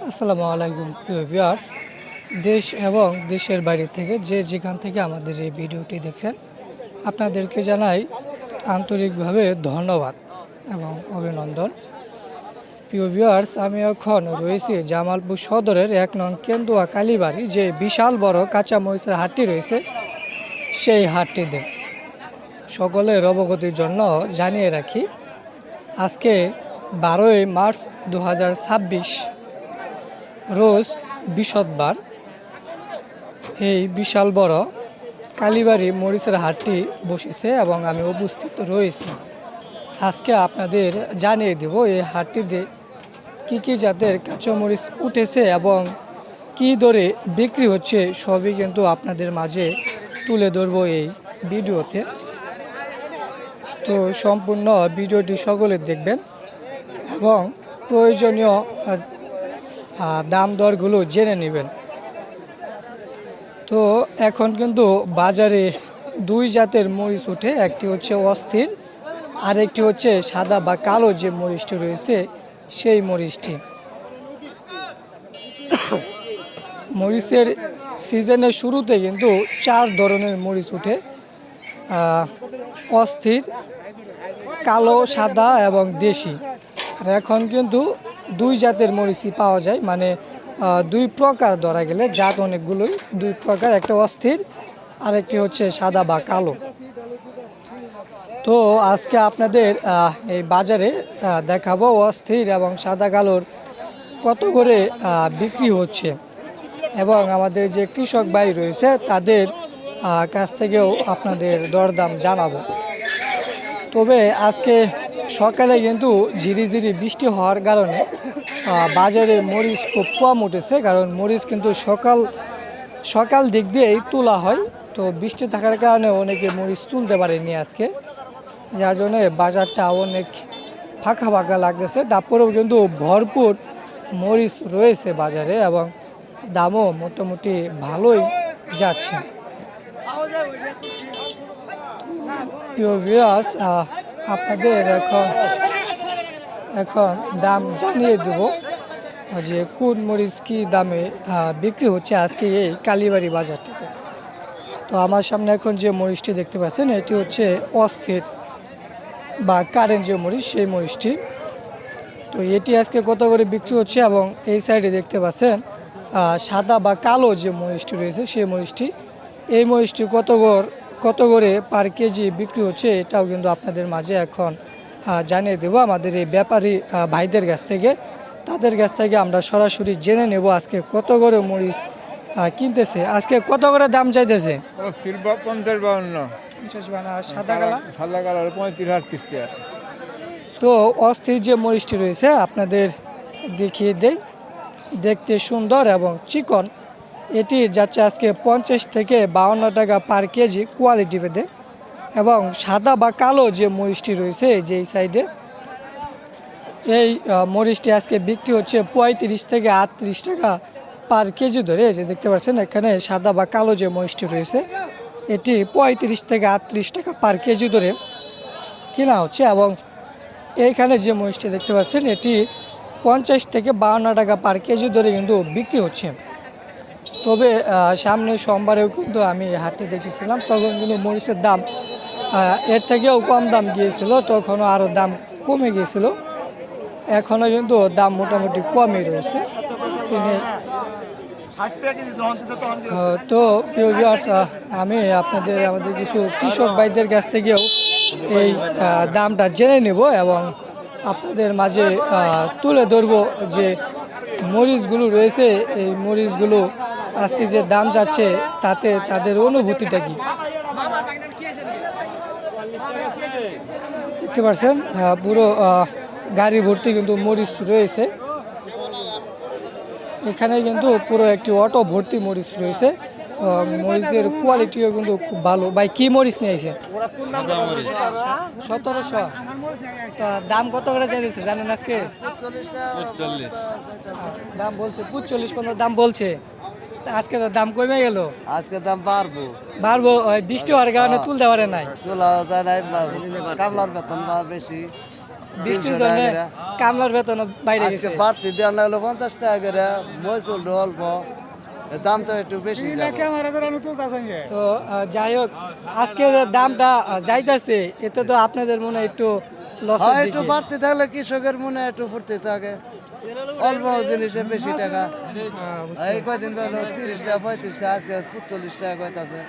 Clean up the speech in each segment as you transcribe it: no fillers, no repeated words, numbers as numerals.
আসসালামু আলাইকুম প্রিয় ভিউয়ার্স। দেশ এবং দেশের বাইরে থেকে যে যেখান থেকে আমাদের এই ভিডিওটি দেখছেন আপনাদেরকে জানাই আন্তরিকভাবে ধন্যবাদ এবং অভিনন্দন। প্রিয় ভিউয়ার্স, আমি এখন রয়েছি জামালপুর সদরের ১ নং কেন্দুয়া কালীবাড়ি, যে বিশাল বড় কাঁচামরিচের হাটটি রয়েছে সেই হাটটিতে। সকলের অবগতির জন্য জানিয়ে রাখি, আজকে 12ই মার্চ 2026 রোজ বৃহস্পতিবার এই বিশাল বড় কালীবাড়ি মরিচের হাটটি বসেছে এবং আমি উপস্থিত রয়েছি। আজকে আপনাদের জানিয়ে দেব এই হাটটিতে কী কী জাতের কাঁচামরিচ উঠেছে এবং কী দরে বিক্রি হচ্ছে, সবই কিন্তু আপনাদের মাঝে তুলে ধরবো এই ভিডিওতে। তো সম্পূর্ণ ভিডিওটি সকলে দেখবেন এবং প্রয়োজনীয় দাম দরগুলো জেনে নেবেন। তো এখন কিন্তু বাজারে দুই জাতের মরিচ ওঠে, একটি হচ্ছে অস্থির আর একটি হচ্ছে সাদা বা কালো যে মরিচটি রয়েছে সেই মরিচটি। মরিচের সিজনের শুরুতে কিন্তু 4 ধরনের মরিচ ওঠে: অস্থির, কালো, সাদা এবং দেশি। আর এখন কিন্তু দুই জাতের মরিচই পাওয়া যায়, মানে দুই প্রকার ধরা গেলে জাত অনেকগুলোই, দুই প্রকার, একটা অস্থির আর একটি হচ্ছে সাদা বা কালো। তো আজকে আপনাদের এই বাজারে দেখাবো অস্থির এবং সাদা কালোর কত করে বিক্রি হচ্ছে এবং আমাদের যে কৃষক ভাই রয়েছে তাদের কাছ থেকেও আপনাদের দরদাম জানাবো। তবে আজকে সকালে কিন্তু ঝিরিঝিরি বৃষ্টি হওয়ার কারণে বাজারে মরিচ খুব কম উঠেছে, কারণ মরিচ কিন্তু সকাল দিক দিয়েই তোলা হয়। তো বৃষ্টি থাকার কারণে অনেকে মরিচ তুলতে পারেনি আজকে, যার জন্য বাজারটা অনেক ফাঁকা ফাঁকা লাগতেছে। তারপরেও কিন্তু ভরপুর মরিচ রয়েছে বাজারে এবং দামও মোটামুটি ভালোই যাচ্ছে। প্রিয় ভিউয়ার্স, আপনাদের এখন দাম জানিয়ে দেব যে কোন মরিচ কী দামে বিক্রি হচ্ছে আজকে এই কালীবাড়ি বাজারটিতে। তো আমার সামনে এখন যে মরিচটি দেখতে পাচ্ছেন এটি হচ্ছে অস্থির বা কারেন্ট যে মরিচ, সেই মরিচটি। তো এটি আজকে কত করে বিক্রি হচ্ছে এবং এই সাইডে দেখতে পাচ্ছেন সাদা বা কালো যে মরিচটি রয়েছে সেই মরিচটি, এই মরিচটি কত করে পার কেজি বিক্রি হচ্ছে এটাও কিন্তু আপনাদের মাঝে এখন জানিয়ে দেবো আমাদের এই ব্যাপারী ভাইদের কাছ থেকে। তাদের কাছ থেকে আমরা সরাসরি জেনে নেব আজকে কত করে মরিচ কিনতেছে, আজকে কত করে দাম চাইতেছে। 50-52 সাদা কালা 35-38 টাকা। তো অস্থির যে মরিচটি রয়েছে আপনাদের দেখিয়ে দেই, দেখতে সুন্দর এবং চিকন। এটি যাচ্ছে আজকে 50 থেকে 52 টাকা পার কেজি কোয়ালিটি ভেদে। এবং সাদা বা কালো যে মরিচটি রয়েছে যে এই সাইডে, এই মরিচটি আজকে বিক্রি হচ্ছে 35 থেকে 38 টাকা পার কেজি ধরে। যে দেখতে পাচ্ছেন এখানে সাদা বা কালো যে মরিচটি রয়েছে এটি 35 থেকে 38 টাকা পার কেজি ধরে কেনা হচ্ছে। এবং এইখানে যে মরিচটি দেখতে পাচ্ছেন এটি 50 থেকে 52 টাকা পার কেজি ধরে কিন্তু বিক্রি হচ্ছে। তবে সামনে সোমবারেও কিন্তু আমি হাটে দেখেছিলাম, তখন কিন্তু মরিচের দাম এর থেকেও কম দাম গিয়েছিল, তখনও আরও দাম কমে গিয়েছিল। এখনও কিন্তু দাম মোটামুটি কমই রয়েছে। তো প্রিয় ভিউয়ার্স, আমি আমাদের কিছু কৃষক ভাইদের কাছ থেকেও এই দামটা জেনে নেব এবং আপনাদের মাঝে তুলে ধরবো যে মরিচগুলো রয়েছে, এই মরিচগুলো আজকে যে দাম যাচ্ছে তাতে তাদের অনুভূতিটা কি। দেখতে পাচ্ছেন পুরো গাড়ি ভর্তি কিন্তু মরিচ রয়েছে। এখানে কিন্তু পুরো একটি অটো ভর্তি মরিচ রয়েছে। মরিচের কোয়ালিটিও কিন্তু খুব ভালো। ভাই কি মরিচ নিয়েছে? 1700। তা দাম কত করে চাইছে জানেন আজকে? দাম বলছে 45 দাম বলছে। আজকে তো দাম কমে গেল। আজকে দাম বাড়বো বৃষ্টি হওয়ার কারণে তুলতে পারে নাই। তোলা যায় নাই, কামলার বেতন বেশি। বৃষ্টির 300 জন্য টাকা করে। কামলার বেতন বাইরে আজকে গেছে। বাড়তি দেওয়া লাগলো 50 টাকা করে, মজুল অল্প, দাম তো একটু বেশি যাবে। তো যাই হোক, আজকে যে দামটা যাইতেছে, এতে তো আপনাদের মনে হয় একটু লস হ্যাঁ, একটু বাড়তি থাকলে কৃষকের মনে একটু ফুর্তি থাকে, অল্প জিনিসে বেশি টাকা। এই কয়দিন বেলা 30 টাকা 35 টাকা, আজকে 45 টাকা কইতাছে,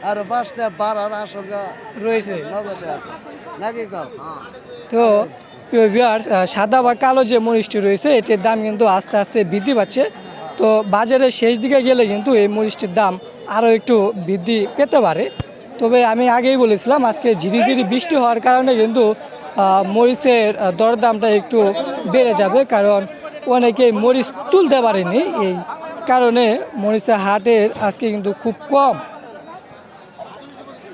আরো 5 টাকা বাড়ার আশঙ্কা রয়েছে। নগদে আছে নাকি কম? তো প্রিয় ভিউয়ার্স, সাদা বা কালো যে মরিচটি রয়েছে এটির দাম কিন্তু আস্তে আস্তে বৃদ্ধি পাচ্ছে। তো বাজারের শেষ দিকে গেলে কিন্তু এই মরিচটির দাম আরও একটু বৃদ্ধি পেতে পারে। তবে আমি আগেই বলেছিলাম, আজকে ঝিরিঝিরি বৃষ্টি হওয়ার কারণে কিন্তু মরিচের দরদামটা একটু বেড়ে যাবে, কারণ অনেকেই মরিচ তুলতে পারেনি, এই কারণে মরিচের হাটের আজকে কিন্তু খুব কম।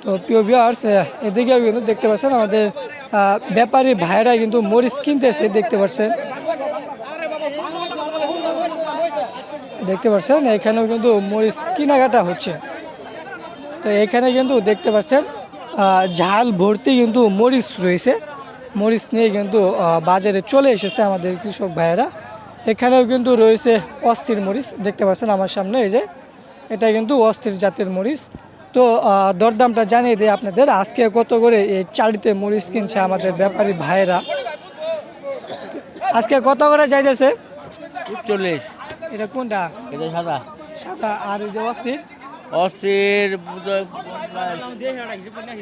তো প্রিয় ভিউয়ার্স, এদিকেও কিন্তু দেখতে পাচ্ছেন আমাদের ব্যাপারী ভাইরা কিন্তু মরিচ কিনতেছে, দেখতে পাচ্ছেন এখানেও কিন্তু মরিচ কেনাকাটা হচ্ছে। তো এখানে কিন্তু দেখতে পাচ্ছেন ঝাল ভর্তি কিন্তু মরিচ রয়েছে, মরিচ নিয়ে কিন্তু বাজারে চলে এসেছে আমাদের কৃষক ভাইয়েরা। এখানেও কিন্তু রয়েছে অস্থির মরিচ, দেখতে পাচ্ছেন আমার সামনে, এই যে এটা কিন্তু অস্থির জাতের মরিচ। তো দরদামটা জানিয়ে দিই আপনাদের, আজকে কত করে এই চারিতে মরিচ কিনছে আমাদের ব্যাপারী ভাইয়েরা। আজকে কত করে চাইতেছে? 40। এটা কোনটা? এটা সাদা। সাদা। আর এই যে অস্থির? অস্থির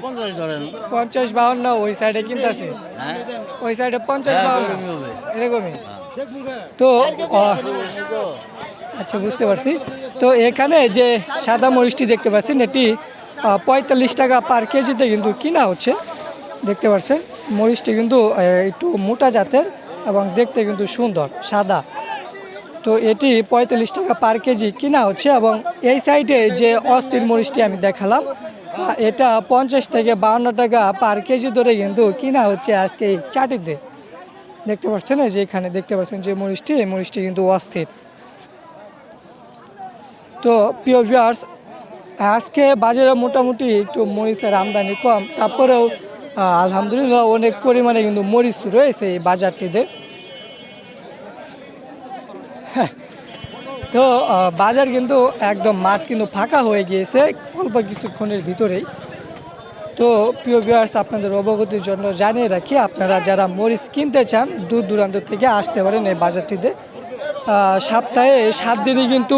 50 ধরেন। 50-52 ওই সাইডে কিনতেছে, হ্যাঁ, ওই সাইডে 50-52 এরকমই হবে। এরকমই। তো আচ্ছা, বুঝতে পারছি। তো এখানে যে সাদা মরিচটি দেখতে পাচ্ছেন, এটি 45 টাকা পার কেজিতে কিন্তু কিনা হচ্ছে, দেখতে পাচ্ছেন। মরিচটি কিন্তু একটু মোটা জাতের এবং দেখতে কিন্তু সুন্দর সাদা। তো এটি 45 টাকা পার কেজি কিনা হচ্ছে। এবং এই সাইডে যে অস্থির মরিচটি আমি দেখালাম, এটা 50 থেকে 52 টাকা পার কেজি ধরে কিন্তু কিনা হচ্ছে আজকে এই চাটিতে, দেখতে পাচ্ছেন। এই যে এখানে দেখতে পাচ্ছেন যে মরিচটি, এই মরিচটি কিন্তু অস্থির। তো প্রিয় ভিউয়ার্স, আজকে বাজারে মোটামুটি একটু মরিচের আমদানি কম, তারপরেও আলহামদুলিল্লাহ অনেক পরিমাণে কিন্তু মরিচ রয়েছে এই বাজারটিতে। তো বাজার কিন্তু একদম মাঠ কিন্তু ফাঁকা হয়ে গিয়েছে অল্প কিছুক্ষণের ভিতরেই। তো প্রিয় ভিউয়ার্স, আপনাদের অবগতির জন্য জানিয়ে রাখি, আপনারা যারা মরিচ কিনতে চান দূর দূরান্ত থেকে আসতে পারেন এই বাজারটিতে। সপ্তাহে 7 দিনই কিন্তু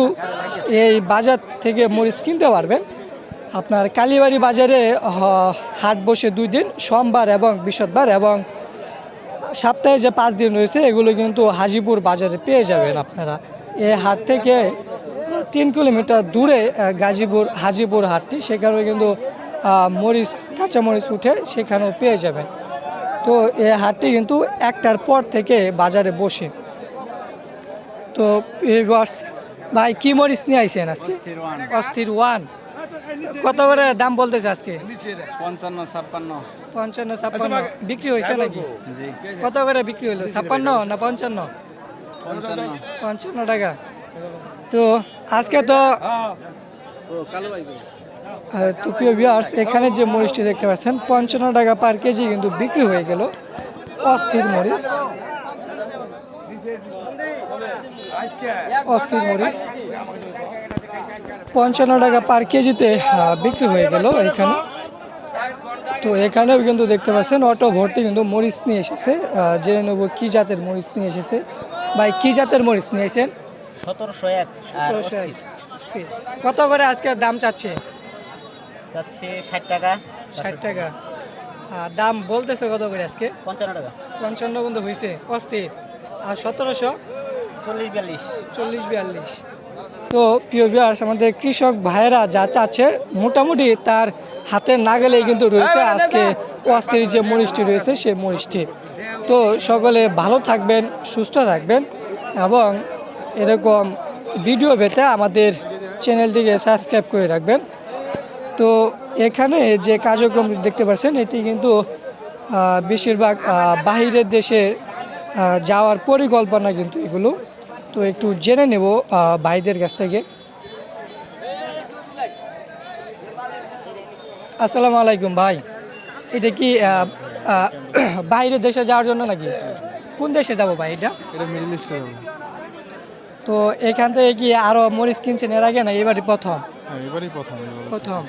এই বাজার থেকে মরিচ কিনতে পারবেন। আপনার কালীবাড়ি বাজারে হাট বসে 2 দিন, সোমবার এবং বৃহস্পতিবার, এবং সপ্তাহে যে 5 দিন রয়েছে এগুলো কিন্তু হাজিপুর বাজারে পেয়ে যাবেন আপনারা। এই হাট থেকে 3 কিলোমিটার দূরে হাজিপুর হাটটি, সেখানেও কিন্তু মরিচ, কাঁচামরিচ উঠে সেখানেও পেয়ে যাবেন। তো এই হাটটি কিন্তু 1টার পর থেকে বাজারে বসে। তো ভাই, কি মরিচ নিয়ে আইছেন আজকে? অস্থির 1। কত করে দাম বলতেছে আজকে? 55-56। 55-56 বিক্রি হয়েছে নাকি? জি। কত করে বিক্রি হলো? 56 না 55? 55 টাকা। তো আজকে তো প্রিয় ভিউয়ার্স, এখানে যে মরিচটি দেখতে পাচ্ছেন 55 টাকা পার কেজি কিন্তু বিক্রি হয়ে গেল অস্থির মরিচ। অস্থির মরিচ 55 টাকা পার কেজিতে বিক্রি হয়ে গেল এখানে। তো এখানেও কিন্তু দেখতে পাচ্ছেন অটো ভর্তি কিন্তু মরিচ নিয়ে এসেছে। জেনে নেব কি জাতের মরিচ নিয়ে এসেছে। ভাই, কি জাতের মরিচ নিয়ে এসেছেন? 1701। আর 1701। কত করে আজকে দাম চাচ্ছে? 60 টাকা। 60 টাকা। দাম বলতেছে কত করে আজকে? 55 টাকা। 55 পর্যন্ত হয়েছে অস্থির। আর 1700? 40-42। তো প্রিয় ভিউয়ার্স, আমাদের কৃষক ভাইয়েরা যা চাচ্ছে মোটামুটি তার হাতের নাগালেই কিন্তু রয়েছে আজকে অস্থির যে মরিচটি রয়েছে সেই মরিচটি। তো সকলে ভালো থাকবেন, সুস্থ থাকবেন, এবং এরকম ভিডিও পেতে আমাদের চ্যানেলটিকে সাবস্ক্রাইব করে রাখবেন। তো এখানে যে কার্যক্রম দেখতে পাচ্ছেন এটি কিন্তু বেশিরভাগ বাহিরের দেশে যাওয়ার পরিকল্পনা কিন্তু এগুলো। তো একটু জেনে নেব ভাইদের কাছ থেকে। আসসালামু আলাইকুম ভাই, এটা কি বাইরে দেশে যাওয়ার জন্য নাকি? কোন দেশে যাবো ভাই এটা? এটা মিডল ইস্টে যাবে। তো এখান থেকে কি আরো মরিচ কিনছেন এর আগে না এবারই প্রথম? হ্যাঁ এবারই প্রথম। প্রথম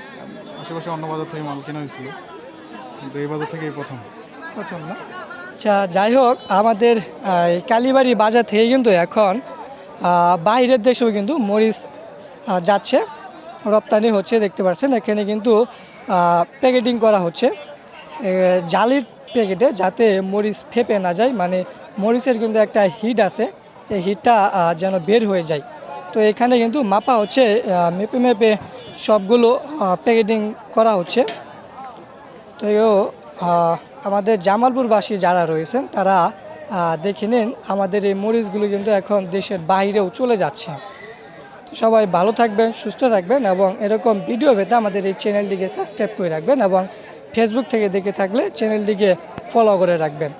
আশেপাশে অন্য বাজার থেকে মাল কেনা হয়েছিল, কিন্তু এই বাজার থেকে এই প্রথম। প্রথম না? আচ্ছা, যাই হোক, আমাদের এই কালীবাড়ি বাজার থেকে কিন্তু এখন বাইরের দেশেও কিন্তু মরিচ যাচ্ছে, রপ্তানি হচ্ছে। দেখতে পাচ্ছেন এখানে কিন্তু প্যাকেটিং করা হচ্ছে জালির প্যাকেটে, যাতে মরিচ ফেপে না যায়। মানে মরিচের কিন্তু একটা হিট আছে, এই হিটটা যেন বের হয়ে যায়। তো এখানে কিন্তু মাপা হচ্ছে, মেপে মেপে সবগুলো প্যাকেটিং করা হচ্ছে। তো আমাদের জামালপুরবাসী যারা রয়েছেন তারা দেখে নিন, আমাদের এই মরিচগুলো কিন্তু এখন দেশের বাইরেও চলে যাচ্ছে। তো সবাই ভালো থাকবেন, সুস্থ থাকবেন এবং এরকম ভিডিও পেতে আমাদের এই চ্যানেলটিকে সাবস্ক্রাইব করে রাখবেন এবং ফেসবুক থেকে দেখে থাকলে চ্যানেলটিকে ফলো করে রাখবেন।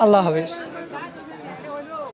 আল্লাহ হাফেজ।